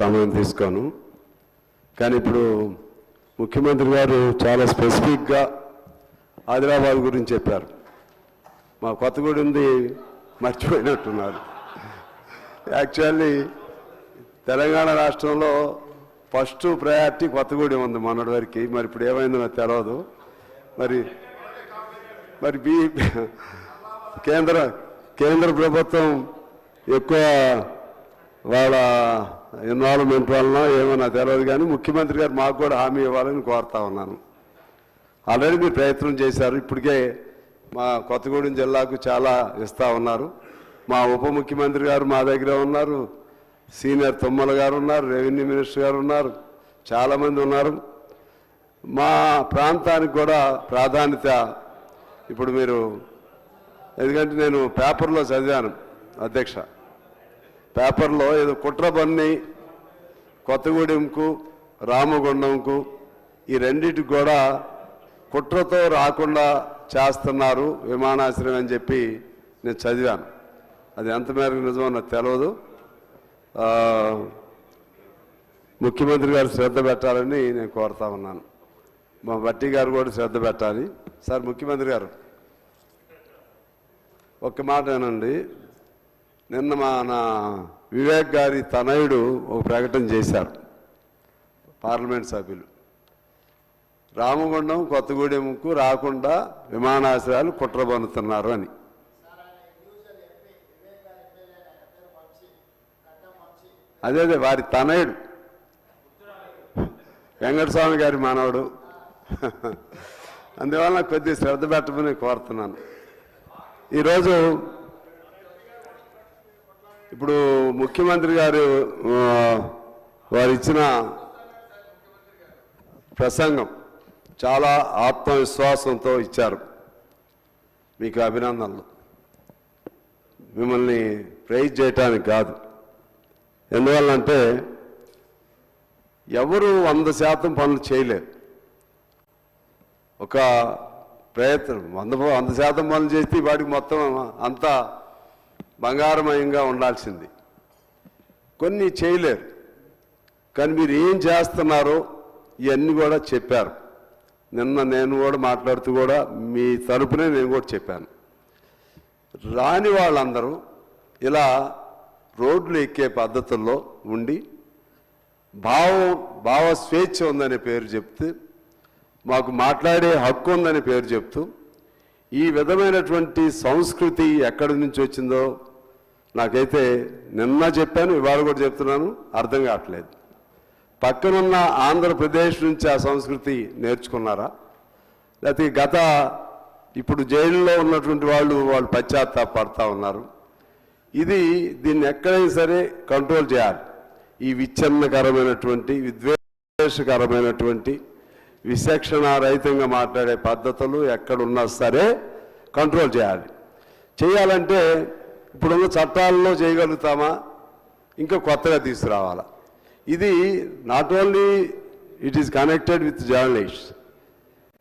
సమయం తీసుకోను. కానీ ఇప్పుడు ముఖ్యమంత్రి గారు చాలా స్పెసిఫిక్గా ఆదిలాబాద్ గురించి చెప్పారు. మా కొత్తగూడెంది మర్చిపోయినట్టున్నారు. యాక్చువల్లీ తెలంగాణ రాష్ట్రంలో ఫస్ట్ ప్రయారిటీ కొత్తగూడెం ఉంది మొన్నటి వరకు. మరి ఇప్పుడు ఏమైందో నాకు తెలియదు. మరి కేంద్ర ప్రభుత్వం ఎక్కువ వాళ్ళ ఇన్వాల్వ్మెంట్ వలన ఏమో నాకు తెలియదు. కానీ ముఖ్యమంత్రి గారు మాకు కూడా హామీ ఇవ్వాలని కోరుతా ఉన్నాను. ఆల్రెడీ మీరు ప్రయత్నం చేశారు. ఇప్పటికే మా కొత్తగూడెం జిల్లాకు చాలా ఇస్తూ ఉన్నారు. మా ఉప ముఖ్యమంత్రి గారు మా దగ్గర ఉన్నారు, సీనియర్ తుమ్మల గారు ఉన్నారు, రెవెన్యూ మినిస్టర్ గారు ఉన్నారు, చాలామంది ఉన్నారు. మా ప్రాంతానికి కూడా ప్రాధాన్యత ఇప్పుడు మీరు, ఎందుకంటే నేను పేపర్లో చదివాను అధ్యక్ష, పేపర్లో ఏదో కుట్ర పన్ని కొత్తగూడెంకు రామగుండంకు ఈ రెండింటికి కూడా కుట్రతో రాకుండా చేస్తున్నారు విమానాశ్రయం అని చెప్పి నేను చదివాను. అది ఎంత మేరకు నిజమో నాకు తెలియదు. ముఖ్యమంత్రి గారు శ్రద్ధ పెట్టాలని నేను కోరుతా ఉన్నాను. మా బట్టి గారు కూడా శ్రద్ధ పెట్టాలి. సార్ ముఖ్యమంత్రి గారు ఒక్క మాట ఏనండి. నిన్న మన వివేక్ గారి తనయుడు ఒక ప్రకటన చేశారు పార్లమెంట్ సభ్యులు. రామగుండం కొత్తగూడెంకు రాకుండా విమానాశ్రయాలు కుట్ర పన్నుతున్నారు అని. అదే వారి తనయుడు వెంకటస్వామి గారి మానవుడు. అందువల్ల కొద్దిగా శ్రద్ధ పెట్టమని కోరుతున్నాను. ఈరోజు ఇప్పుడు ముఖ్యమంత్రి గారు వారు ఇచ్చిన ప్రసంగం చాలా ఆత్మవిశ్వాసంతో ఇచ్చారు. మీకు అభినందనలు. మిమ్మల్ని ప్రైజ్ చేయటానికి కాదు. ఎందువల్లంటే ఎవరు 100% పనులు చేయలేరు. ఒక ప్రయత్నం 100% పనులు చేస్తే వాడికి మొత్తం అంతా బంగారమయంగా ఉండాల్సింది. కొన్ని చేయలేరు. కానీ మీరు ఏం చేస్తున్నారో ఇవన్నీ కూడా చెప్పారు. నిన్న నేను కూడా మాట్లాడుతూ కూడా మీ తరపునే నేను కూడా చెప్పాను. రాని వాళ్ళందరూ ఇలా రోడ్లు ఎక్కే పద్ధతుల్లో ఉండి భావ స్వేచ్ఛ ఉందనే పేరు చెప్తూ, మాకు మాట్లాడే హక్కు ఉందనే పేరు చెప్తూ, ఈ విధమైనటువంటి సంస్కృతి ఎక్కడి నుంచి వచ్చిందో నాకైతే నిన్న చెప్పాను, ఇవాళ కూడా చెప్తున్నాను, అర్థం కావట్లేదు. పక్కనున్న ఆంధ్రప్రదేశ్ నుంచి ఆ సంస్కృతి నేర్చుకున్నారా, లేకపోతే ఇప్పుడు జైల్లో ఉన్నటువంటి వాళ్ళు పశ్చాత్తాపడతా ఉన్నారు. దీన్ని ఎక్కడైనా సరే కంట్రోల్ చేయాలి. ఈ విచ్ఛిన్నకరమైనటువంటి విద్వేషకరమైనటువంటి విచక్షణారహితంగా మాట్లాడే పద్ధతులు ఎక్కడున్నా సరే కంట్రోల్ చేయాలంటే ఇప్పుడున్న చట్టాల్లో చేయగలుగుతామా, ఇంకా కొత్తగా తీసుకురావాలా? ఇది not only it is connected with journalists,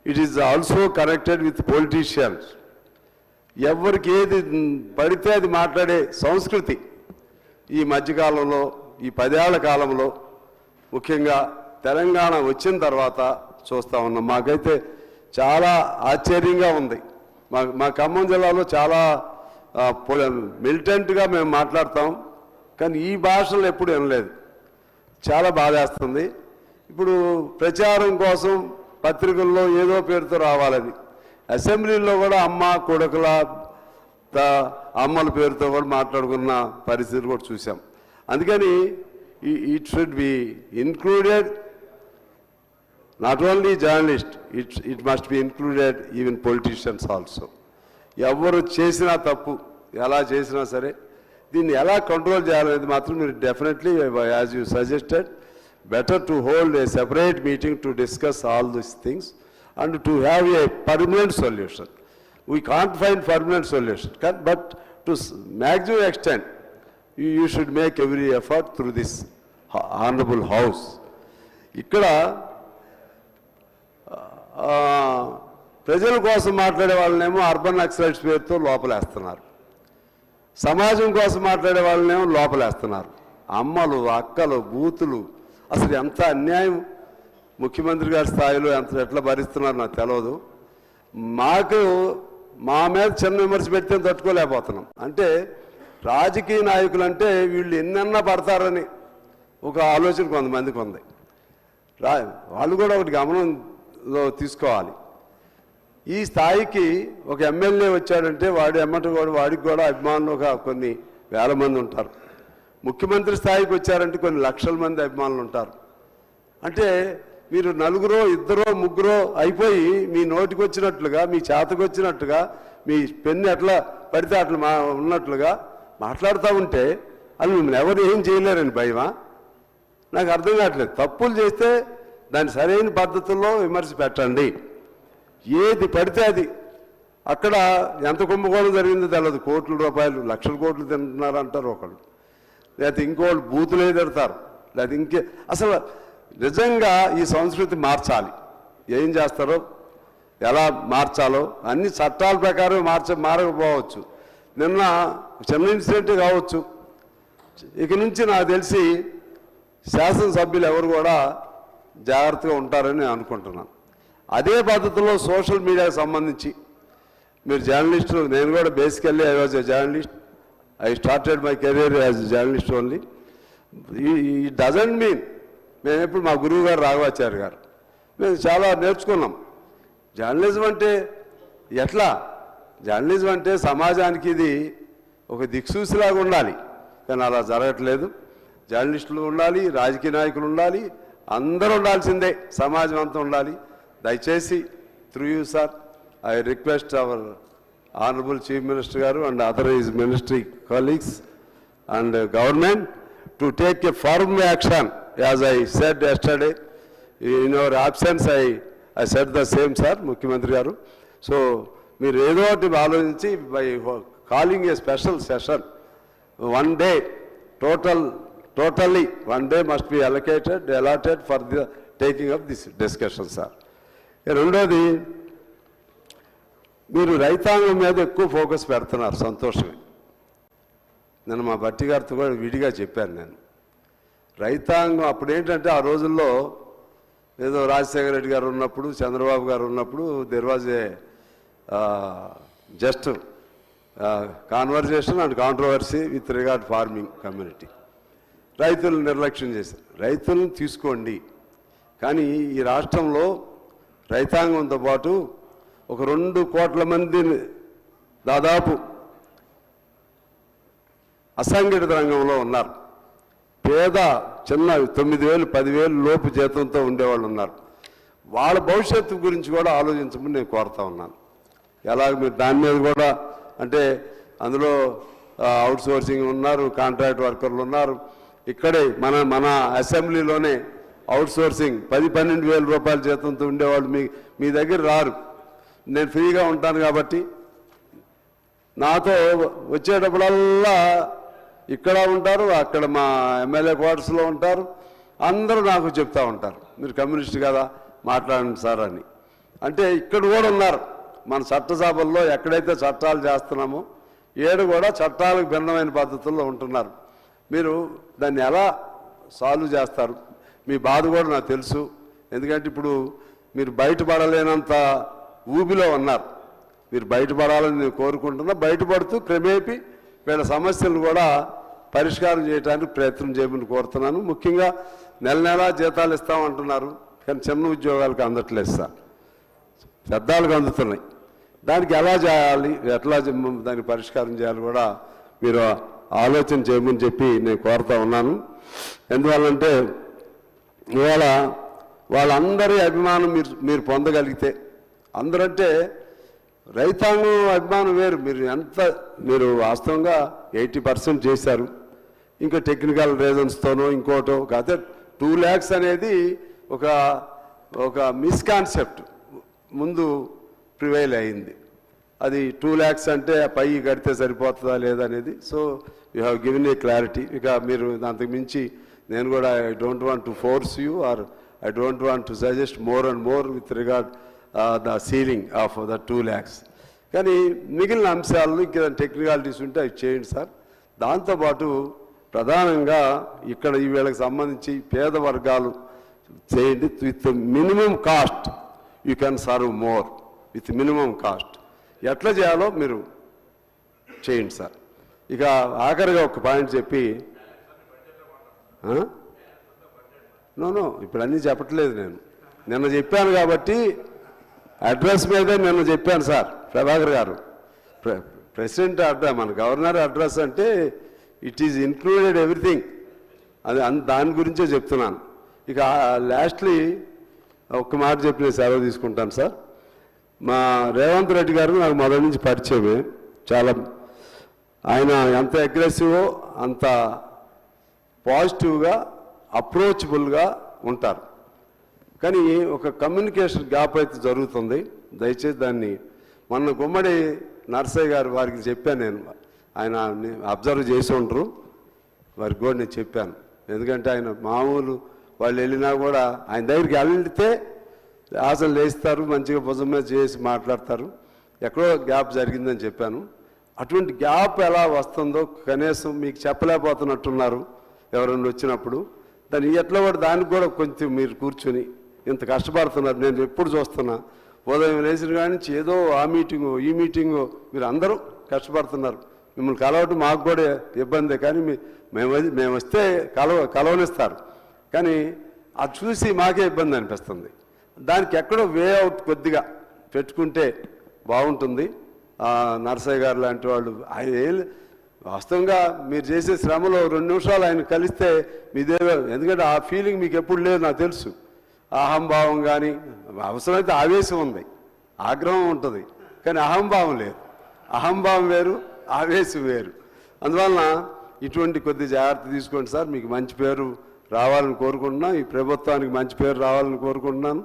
it is also connected with politicians. ఎవరికి ఏది పడితే అది మాట్లాడే సంస్కృతి ఈ మధ్యకాలంలో, ఈ 10 ఏళ్ల కాలంలో ముఖ్యంగా తెలంగాణ వచ్చిన తర్వాత చూస్తూ ఉన్నాం. మాకైతే చాలా ఆశ్చర్యంగా ఉంది. మా ఖమ్మం జిల్లాలో చాలా మిలిటెంట్గా మేము మాట్లాడతాం, కానీ ఈ భాషలు ఎప్పుడు వినలేదు. చాలా బాధేస్తుంది. ఇప్పుడు ప్రచారం కోసం పత్రికల్లో ఏదో పేరుతో రావాలని, అసెంబ్లీలో కూడా అమ్మ కొడుకుల అమ్మల పేరుతో కూడా మాట్లాడుకున్న పరిస్థితి కూడా చూసాం. అందుకని it should be included not only journalist, it must be included even politicians also. ఎవరు చేసినా తప్పు, ఎలా చేసినా సరే దీన్ని ఎలా కంట్రోల్ చేయాలనేది మాత్రం మీరు definitely, as you suggested, better to hold a separate meeting to discuss all these things and to have a permanent solution. We can't find permanent solution, but to maximum extent you should make every effort through this honorable house. ఇక్కడ ప్రజల కోసం మాట్లాడే వాళ్ళనేమో urban Naxalites పేరుతో లోపలేస్తున్నారు, సమాజం కోసం మాట్లాడే వాళ్ళనేమో లోపలేస్తున్నారు. అమ్మలు అక్కలు బూతులు, అసలు ఎంత అన్యాయం ముఖ్యమంత్రి గారి స్థాయిలో ఎట్లా భరిస్తున్నారు నాకు తెలియదు. మా మీద చిన్న విమర్శ పెడితే తట్టుకోలేకపోతున్నాం. అంటే రాజకీయ నాయకులు అంటే వీళ్ళు ఎన్నన్నా పడతారని ఒక ఆలోచన కొంతమందికి ఉంది. వాళ్ళు కూడా ఒకటి గమనంలో తీసుకోవాలి. ఈ స్థాయికి ఒక ఎమ్మెల్యే వచ్చాడంటే వాడికి కూడా అభిమానులు కొన్ని వేల మంది ఉంటారు. ముఖ్యమంత్రి స్థాయికి వచ్చారంటే కొన్ని లక్షల మంది అభిమానులు ఉంటారు. అంటే మీరు నలుగురో ఇద్దరో ముగ్గురో అయిపోయి మీ నోటికి వచ్చినట్లుగా, మీ చేతకు వచ్చినట్టుగా, మీ పెన్ను ఎట్లా పడితే అట్లా ఉన్నట్లుగా మాట్లాడుతూ ఉంటే అది మిమ్మల్ని ఎవరు ఏం చేయలేరని భయమా? నాకు అర్థం కావట్లేదు. తప్పులు చేస్తే దాని సరైన పద్ధతుల్లో విమర్శ పెట్టండి. ఏది పడితే అది అక్కడ ఎంత కుంభకోణం జరిగిందో తెలియదు. కోట్ల రూపాయలు, లక్షల కోట్లు తింటున్నారు అంటారు ఒకళ్ళు, లేకపోతే ఇంకోళ్ళు బూతులే తిడతారు, లేకపోతే అసలు నిజంగా ఈ సంస్కృతి మార్చాలి. ఏం చేస్తారో, ఎలా మార్చాలో అన్ని చట్టాల ప్రకారం మారకపోవచ్చు. నిన్న చిన్న ఇన్సిడెంట్ కావచ్చు. ఇక నుంచి నాకు తెలిసి శాసనసభ్యులు ఎవరు కూడా జాగ్రత్తగా ఉంటారని నేను అనుకుంటున్నాను. అదే పద్ధతిలో సోషల్ మీడియాకి సంబంధించి మీరు జర్నలిస్టులు, నేను కూడా basically I was a journalist. I started my career as journalist only. ఈ డజంట్ మీన్ మేము ఎప్పుడు మా గురువు గారు రాఘవాచార్య గారు మేము చాలా నేర్చుకున్నాం. జర్నలిజం అంటే ఎట్లా, జర్నలిజం అంటే సమాజానికి ఇది ఒక దిక్సూసిలాగా ఉండాలి. కానీ అలా జరగట్లేదు. జర్నలిస్టులు ఉండాలి, రాజకీయ నాయకులు ఉండాలి, అందరూ ఉండాల్సిందే, సమాజం అంతా ఉండాలి. దయచేసి through you sir I request our honourable chief minister garu and other his ministry colleagues and government to take a firm action. As I said yesterday, in your absence I said the same, sir, Mukhyamantri garu. So మీరు ఏదో ఒకటి ఆలోచించి by calling a special session, one day totally one day must be allotted for the taking of this discussion, sir. రెండోది, మీరు రైతాంగం మీద ఎక్కువ focus పెడుతున్నారు, సంతోషమే. నేను మా భట్టి గారితో కూడా విడిగా చెప్పాను. నేను రైతాంగం అప్పుడు ఏంటంటే ఆ రోజుల్లో ఏదో రాజశేఖర రెడ్డి గారు ఉన్నప్పుడు, చంద్రబాబు గారు ఉన్నప్పుడు there was a just conversation and controversy with regard farming community. రైతులను నిర్లక్ష్యం చేశారు. రైతులను తీసుకోండి, కానీ ఈ రాష్ట్రంలో రైతాంగంతో పాటు ఒక 2 కోట్ల మంది దాదాపు అసంఘటిత రంగంలో ఉన్నారు. పేద చిన్న 9,000 10,000 లోపు జీతంతో ఉండేవాళ్ళు ఉన్నారు. వాళ్ళ భవిష్యత్తు గురించి కూడా ఆలోచించమని నేను కోరుతా ఉన్నాను. ఎలాగ మీరు దాని మీద కూడా, అంటే అందులో అవుట్ సోర్సింగ్ ఉన్నారు, కాంట్రాక్ట్ వర్కర్లు ఉన్నారు. ఇక్కడే మన అసెంబ్లీలోనే అవుట్ సోర్సింగ్ 10-12 వేల రూపాయల జీతంతో ఉండేవాళ్ళు మీ దగ్గర రారు. నేను ఫ్రీగా ఉంటాను కాబట్టి నాతో వచ్చేటప్పుడల్లా ఇక్కడ ఉంటారు, అక్కడ మా ఎమ్మెల్యే క్వార్టర్స్లో ఉంటారు. అందరూ నాకు చెప్తూ ఉంటారు, మీరు కమ్యూనిస్ట్ కదా మాట్లాడండి సార్ అని. అంటే ఇక్కడ కూడా ఉన్నారు. మన చట్టసభల్లో ఎక్కడైతే చట్టాలు చేస్తున్నామో ఏడు కూడా చట్టాలకు భిన్నమైన పద్ధతుల్లో ఉంటున్నారు. మీరు దాన్ని ఎలా సాల్వ్ చేస్తారు? మీ బాధ కూడా నాకు తెలుసు. ఎందుకంటే ఇప్పుడు మీరు బయటపడలేనంత ఊబిలో ఉన్నారు. మీరు బయటపడాలని నేను కోరుకుంటున్నా. బయటపడుతూ క్రమేపీ వీళ్ళ సమస్యలు కూడా పరిష్కారం చేయడానికి ప్రయత్నం చేయమని కోరుతున్నాను. ముఖ్యంగా నెల జీతాలు ఇస్తామంటున్నారు, కానీ చిన్న ఉద్యోగాలకు అందట్లేదు సార్, పెద్దాలకు అందుతున్నాయి. దానికి ఎలా చేయాలి, ఎట్లా దానికి పరిష్కారం చేయాలి కూడా మీరు ఆలోచన చేయమని చెప్పి నేను కోరుతా ఉన్నాను. ఎందువల్లంటే ఇవాళ వాళ్ళందరి అభిమానం మీరు పొందగలిగితే, అందరంటే రైతాంగం అభిమానం వేరు. మీరు వాస్తవంగా 80% చేశారు. ఇంకా టెక్నికల్ రీజన్స్తోనో ఇంకోటో కాకపోతే 2 lakhs అనేది ఒక మిస్కాన్సెప్ట్ ముందు ప్రివైల్ అయింది. అది 2 lakhs అంటే పై కడితే సరిపోతుందా లేదా అనేది. So you have given a clarity. ఇక మీరు దానికి మించి నేను కూడా I don't want to force you or I don't want to suggest more and more with regard the ceiling of the 2 lakhs. కానీ మిగిలిన అంశాలను ఇంకా టెక్నికాలిటీస్ ఉంటే అవి చేయండి సార్. దాంతోపాటు ప్రధానంగా ఇక్కడ ఈ వీళ్ళకి సంబంధించి పేద వర్గాలు చేయండి. With minimum cost you can serve more with minimum cost. ఎట్లా చేయాలో మీరు చేయండి సార్. ఇక ఆఖరిగా ఒక పాయింట్ చెప్పి, నో ఇప్పుడు అన్నీ చెప్పట్లేదు, నేను నిన్న చెప్పాను కాబట్టి అడ్రస్ మీదే నిన్న చెప్పాను సార్. ప్రభాకర్ గారు, ప్రెసిడెంట్ అడ్రస్, మన గవర్నర్ అడ్రస్ అంటే ఇట్ ఈజ్ ఇన్క్లూడెడ్ ఎవ్రీథింగ్, అది దాని గురించే చెప్తున్నాను. ఇక లాస్ట్లీ ఒక్క మాట చెప్పి నేను సెలవు తీసుకుంటాను సార్. మా రేవంత్ రెడ్డి గారు నాకు మొదటి నుంచి పరిచయమే. చాలా ఆయన ఎంత అగ్రెసివో అంత పాజిటివ్గా అప్రోచబుల్గా ఉంటారు. కానీ ఒక కమ్యూనికేషన్ గ్యాప్ అయితే జరుగుతుంది. దయచేసి దాన్ని మొన్న గుమ్మడి నర్సయ్య గారు వారికి చెప్పాను నేను, ఆయన అబ్జర్వ్ చేసి ఉంటారు, వారికి కూడా నేను చెప్పాను. ఎందుకంటే ఆయన మామూలు వాళ్ళు వెళ్ళినా కూడా ఆయన దగ్గరికి వెళ్తే ఆశలు వేస్తారు, మంచిగా భుజం మీద చేసి మాట్లాడతారు. ఎక్కడో గ్యాప్ జరిగిందని చెప్పాను. అటువంటి గ్యాప్ ఎలా వస్తుందో కనీసం మీకు చెప్పలేకపోతున్నట్టున్నారు ఎవరైనా వచ్చినప్పుడు. దాన్ని ఎట్లా కూడా దానికి కూడా కొంచెం మీరు కూర్చొని ఇంత కష్టపడుతున్నారు. నేను ఎప్పుడు చూస్తున్నా, ఉదయం లేచిన కాడి నుంచి ఏదో ఆ మీటింగు ఈ మీటింగు, మీరు అందరూ కష్టపడుతున్నారు. మిమ్మల్ని కలవటం మాకు కూడా ఇబ్బందే, కానీ మేము వస్తే కలవనిస్తారు. కానీ అది చూసి మాకే ఇబ్బంది అనిపిస్తుంది. దానికి ఎక్కడో వే అవుట్ కొద్దిగా పెట్టుకుంటే బాగుంటుంది. నర్సయ్య గారు లాంటి వాళ్ళు ఆయన వాస్తవంగా మీరు చేసే శ్రమలో 2 నిమిషాలు ఆయన కలిస్తే మీదేవో, ఎందుకంటే ఆ ఫీలింగ్ మీకు ఎప్పుడు లేదు నాకు తెలుసు. అహంభావం కానీ, అవసరమైతే ఆవేశం ఉంది, ఆగ్రహం ఉంటుంది, కానీ అహంభావం లేదు. అహంభావం వేరు, ఆవేశం వేరు. అందువలన ఇటువంటి కొద్ది జాగ్రత్త తీసుకోండి సార్. మీకు మంచి పేరు రావాలని కోరుకుంటున్నాను. ఈ ప్రభుత్వానికి మంచి పేరు రావాలని కోరుకుంటున్నాను.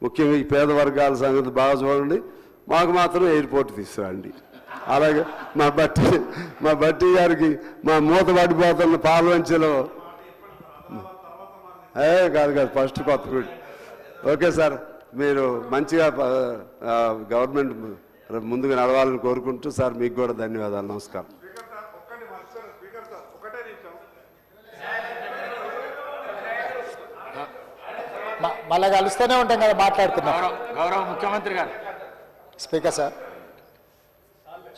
ముఖ్యంగా ఈ పేద వర్గాల సంగతి బాగా చూడండి. మాకు మాత్రం ఎయిర్పోర్ట్ తీసుకురండి. అలాగే మా బట్టి గారికి మా మూత పడిపోతున్న పాలవంచలో కాదు ఫస్ట్ కొత్త. ఓకే సార్, మీరు మంచిగా గవర్నమెంట్ ముందుకు నడవాలని కోరుకుంటూ సార్ మీకు కూడా ధన్యవాదాలు. నమస్కారం. మళ్ళా కలుస్తూనే ఉంటాం కదా, మాట్లాడుకుందాం. గౌరవ ముఖ్యమంత్రి గారు. స్పీకర్ సార్,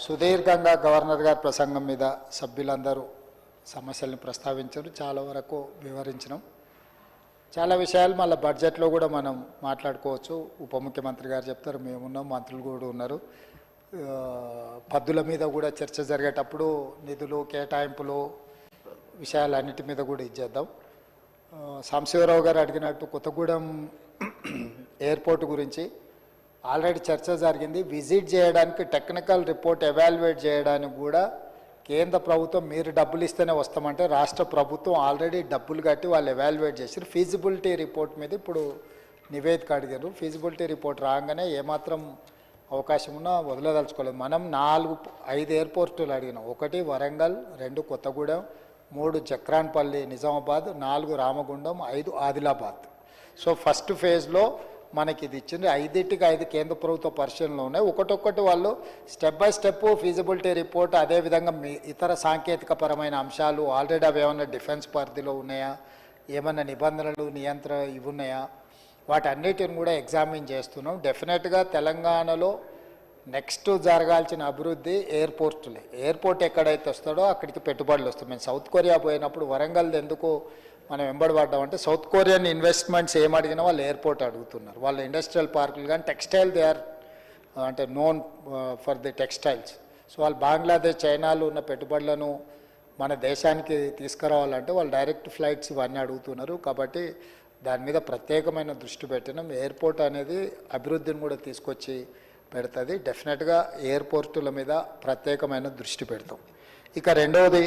సుదీర్ఘంగా గవర్నర్ గారి ప్రసంగం మీద సభ్యులందరూ సమస్యల్ని ప్రస్తావించారు. చాలా వరకు వివరించినాం. చాలా విషయాలు మళ్ళీ బడ్జెట్లో కూడా మనం మాట్లాడుకోవచ్చు. ఉప ముఖ్యమంత్రి గారు చెప్తారు, మేమున్నాం, మంత్రులు కూడా ఉన్నారు. పద్దుల మీద కూడా చర్చ జరిగేటప్పుడు నిధులు కేటాయింపులు విషయాలన్నిటి మీద కూడా ఇచ్చేద్దాం. సాంబశివరావు గారు అడిగినట్టు కొత్తగూడెం ఎయిర్పోర్ట్ గురించి ఆల్రెడీ చర్చ జరిగింది. విజిట్ చేయడానికి, టెక్నికల్ రిపోర్ట్ ఎవాల్యుయేట్ చేయడానికి కూడా కేంద్ర ప్రభుత్వం మీరు డబ్బులు ఇస్తేనే వస్తామంటే రాష్ట్ర ప్రభుత్వం ఆల్రెడీ డబ్బులు కట్టి వాళ్ళు ఎవాల్యుయేట్ చేశారు. ఫీజిబిలిటీ రిపోర్ట్ మీద ఇప్పుడు నివేదిక అడిగారు. ఫీజిబిలిటీ రిపోర్ట్ రాగానే ఏమాత్రం అవకాశం ఉన్నా వదిలేదలుచుకోలేదు. మనం 4-5 ఎయిర్పోర్టులు అడిగినాం. 1 వరంగల్, 2 కొత్తగూడెం, 3 జక్రాన్పల్లి నిజామాబాద్, 4 రామగుండం, 5 ఆదిలాబాద్. సో ఫస్ట్ ఫేజ్లో మనకి ఇది ఇచ్చింది. 5 కేంద్ర ప్రభుత్వ పరిశీలనలో ఉన్నాయి. ఒక్కొక్కటి వాళ్ళు step by step feasibility report, అదేవిధంగా ఇతర సాంకేతిక పరమైన అంశాలు ఆల్రెడీ అవి ఏమన్నా డిఫెన్స్ పరిధిలో ఉన్నాయా, ఏమన్నా నిబంధనలు నియంత్రణ ఇవి ఉన్నాయా, వాటన్నిటిని కూడా ఎగ్జామిన్ చేస్తున్నాం. డెఫినెట్గా తెలంగాణలో నెక్స్ట్ జరగాల్సిన అభివృద్ధి ఎయిర్పోర్టులే. ఎయిర్పోర్ట్ ఎక్కడైతే వస్తాడో అక్కడికి పెట్టుబడులు వస్తాయి. మేము సౌత్ కొరియా పోయినప్పుడు వరంగల్ ఎందుకు మనం వెంబడబడ్డామంటే, సౌత్ కొరియన్ ఇన్వెస్ట్మెంట్స్ ఏమడిగినా వాళ్ళు ఎయిర్పోర్ట్ అడుగుతున్నారు. వాళ్ళ ఇండస్ట్రియల్ పార్కులు కానీ టెక్స్టైల్ దే ఆర్ అంటే known for the textiles. So వాళ్ళు బంగ్లాదేశ్, చైనాలో ఉన్న పెట్టుబడులను మన దేశానికి తీసుకురావాలంటే వాళ్ళు డైరెక్ట్ ఫ్లైట్స్ ఇవన్నీ అడుగుతున్నారు. కాబట్టి దాని మీద ప్రత్యేకమైన దృష్టి పెట్టినాం. ఎయిర్పోర్ట్ అనేది అభివృద్ధిని కూడా తీసుకొచ్చి పెడుతుంది. డెఫినెట్గా ఎయిర్పోర్టుల మీద ప్రత్యేకమైన దృష్టి పెడతాం. ఇక రెండవది,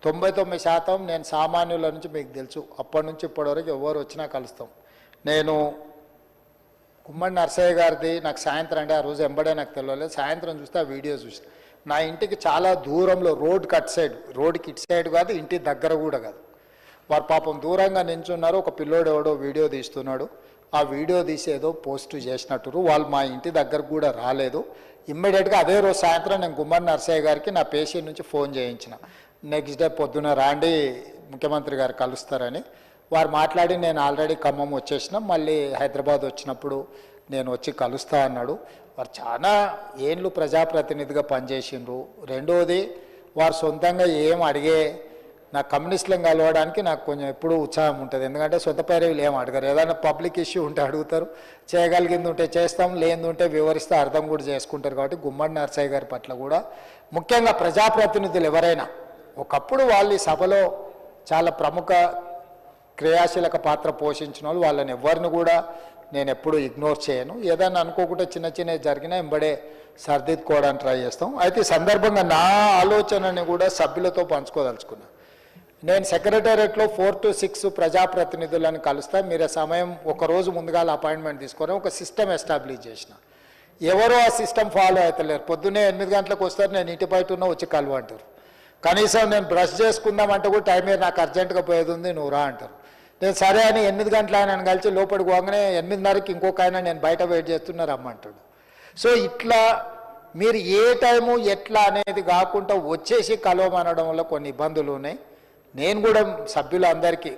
99% నేను సామాన్యుల నుంచి మీకు తెలుసు, అప్పటి నుంచి ఇప్పటివరకు ఎవరు వచ్చినా కలుస్తాం. నేను గుమ్మడి నర్సయ్య గారిది నాకు సాయంత్రం, అంటే ఆ రోజు ఎంబడే నాకు తెలియలేదు, సాయంత్రం చూస్తే ఆ వీడియో చూసి నా ఇంటికి చాలా దూరంలో రోడ్కి అటు సైడ్, రోడ్కి ఇటు సైడ్ కాదు, ఇంటి దగ్గర కూడా కాదు, వారు పాపం దూరంగా నించున్నారు. ఒక పిల్లోడు ఎవడో వీడియో తీస్తున్నాడు. ఆ వీడియో తీసి ఏదో పోస్ట్ చేసినట్టు వాళ్ళు మా ఇంటి దగ్గరకు కూడా రాలేదు. ఇమ్మీడియట్గా అదే రోజు సాయంత్రం నేను గుమ్మడి నర్సయ్య గారికి నా పేషెంట్ నుంచి ఫోన్ చేయించిన. నెక్స్ట్ డే పొద్దున రాండి ముఖ్యమంత్రి గారు కలుస్తారని వారు మాట్లాడి నేను ఆల్రెడీ ఖమ్మం వచ్చేసిన మళ్ళీ హైదరాబాద్ వచ్చినప్పుడు నేను వచ్చి కలుస్తా అన్నాడు. వారు చాలా ఏండ్లు ప్రజాప్రతినిధిగా పనిచేసిండ్రు. రెండోది వారు సొంతంగా ఏం అడిగే నా కమ్యూనిస్టులను కలవడానికి నాకు కొంచెం ఎప్పుడూ ఉత్సాహం ఉంటుంది. ఎందుకంటే సొంత పేరేలు ఏం అడగరు. ఏదైనా పబ్లిక్ ఇష్యూ ఉంటే అడుగుతారు, చేయగలిగింది ఉంటే చేస్తాం, లేనిది ఉంటే వివరిస్తే అర్థం కూడా చేసుకుంటారు. కాబట్టి గుమ్మడి నరసయ్య గారి పట్ల కూడా ముఖ్యంగా ప్రజాప్రతినిధులు ఎవరైనా ఒకప్పుడు వాళ్ళు ఈ సభలో చాలా ప్రముఖ క్రియాశీలక పాత్ర పోషించిన వాళ్ళు, వాళ్ళని ఎవరిని కూడా నేను ఎప్పుడూ ఇగ్నోర్ చేయను. ఏదైనా అనుకోకుండా చిన్న చిన్నవి జరిగినా ఎంబడే సర్దిద్దుకోవడానికి ట్రై చేస్తాం. అయితే ఈ సందర్భంగా నా ఆలోచనని కూడా సభ్యులతో పంచుకోదలుచుకున్నాను. నేను సెక్రటేరియట్లో 4 to 6 ప్రజాప్రతినిధులను కలుస్తా. మీరు సమయం ఒకరోజు ముందుగా అపాయింట్మెంట్ తీసుకొని ఒక సిస్టమ్ ఎస్టాబ్లిష్ చేసిన. ఎవరో ఆ సిస్టమ్ ఫాలో అవుతలేరు. పొద్దున్నే 8 గంటలకు వస్తారు, నేను ఇంటి బయట ఉన్న వచ్చి కలువ అంటారు. కనీసం నేను బ్రష్ చేసుకుందామంటే కూడా టైం మీద నాకు అర్జెంటుగా పోయేది ఉంది, నువ్వు రా అంటారు. నేను సరే అని 8 గంటల ఆయన కలిసి లోపలికి పోగానే 8:30కి ఇంకొక ఆయన నేను బయట వెయిట్ చేస్తున్నా రమ్మంటాడు. సో ఇట్లా మీరు ఏ టైము ఎట్లా అనేది కాకుండా వచ్చేసి కలవమనడం వల్ల కొన్ని ఇబ్బందులు ఉన్నాయి. నేను కూడా సభ్యులందరికీ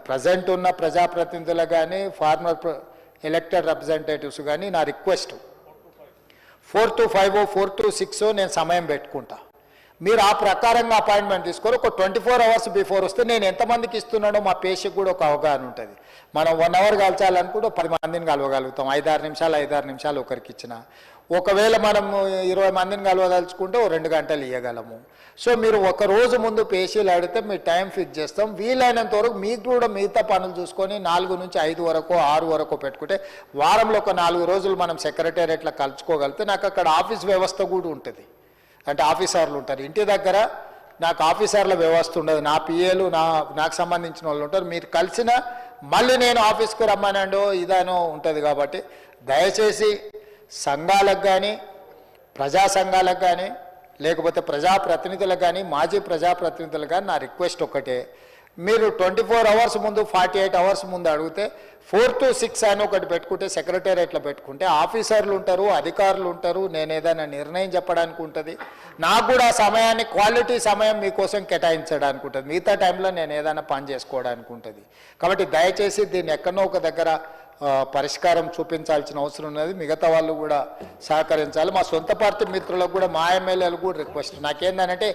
ప్రజెంట్ ఉన్న ప్రజాప్రతినిధులు కానీ ఫార్మర్ ఎలక్టెడ్ రిప్రజెంటేటివ్స్ కానీ నా రిక్వెస్ట్ 4 to 5 4 to 6 నేను సమయం పెట్టుకుంటా. మీరు ఆ ప్రకారంగా అపాయింట్మెంట్ తీసుకొని ఒక 24 hours బిఫోర్ వస్తే నేను ఎంతమందికి ఇస్తున్నానో మా పేషెంట్ కూడా ఒక అవగాహన ఉంటుంది. మనం 1 hour కలచాలనుకుంటే 10 మందిని కలవగలుగుతాం. 5-6 నిమిషాలు ఒకరికి ఇచ్చిన. ఒకవేళ మనం 20 మందిని కలవదలుచుకుంటే 2 గంటలు ఇవ్వగలము. సో మీరు ఒక రోజు ముందు పేషీలు అడిగితే మీ టైం ఫిక్స్ చేస్తాం. వీలైనంత వరకు మీకు కూడా మిగతా పనులు చూసుకొని 4 నుంచి 5 వరకు 6 వరకు పెట్టుకుంటే వారంలో ఒక 4 రోజులు మనం సెక్రటేరియట్లో కలుసుకోగలిగితే నాకు అక్కడ ఆఫీస్ వ్యవస్థ కూడా ఉంటుంది. అంటే ఆఫీసర్లు ఉంటారు ఇంటి దగ్గర, నాకు ఆఫీసర్ల వ్యవస్థ ఉండదు. నా పిఏలు నాకు సంబంధించిన వాళ్ళు ఉంటారు. మీరు కలిసిన మళ్ళీ నేను ఆఫీస్కి రమ్మనండో ఇదానో ఉంటుంది. కాబట్టి దయచేసి సంఘాలకు కానీ ప్రజా సంఘాలకు కానీ లేకపోతే ప్రజాప్రతినిధులకు కానీ మాజీ ప్రజాప్రతినిధులకు కానీ నా రిక్వెస్ట్ ఒక్కటే, మీరు 24 hours ముందు 48 hours ముందు అడిగితే 4 to 6 అని ఒకటి పెట్టుకుంటే సెక్రటేరియట్లో పెట్టుకుంటే ఆఫీసర్లు ఉంటారు, అధికారులు ఉంటారు, నేను ఏదైనా నిర్ణయం చెప్పడానికి ఉంటుంది. నాకు కూడా ఆ సమయాన్ని క్వాలిటీ సమయం మీకోసం కేటాయించడానికి ఉంటుంది. మిగతా టైంలో నేను ఏదైనా పని చేసుకోవడానికి ఉంటుంది. కాబట్టి దయచేసి దీన్ని ఎక్కడో ఒక దగ్గర పరిష్కారం చూపించాల్సిన అవసరం ఉన్నది. మిగతా వాళ్ళు కూడా సహకరించాలి. మా సొంత పార్టీ మిత్రులకు కూడా మా ఎమ్మెల్యేలకు కూడా రిక్వెస్ట్, నాకేందనంటే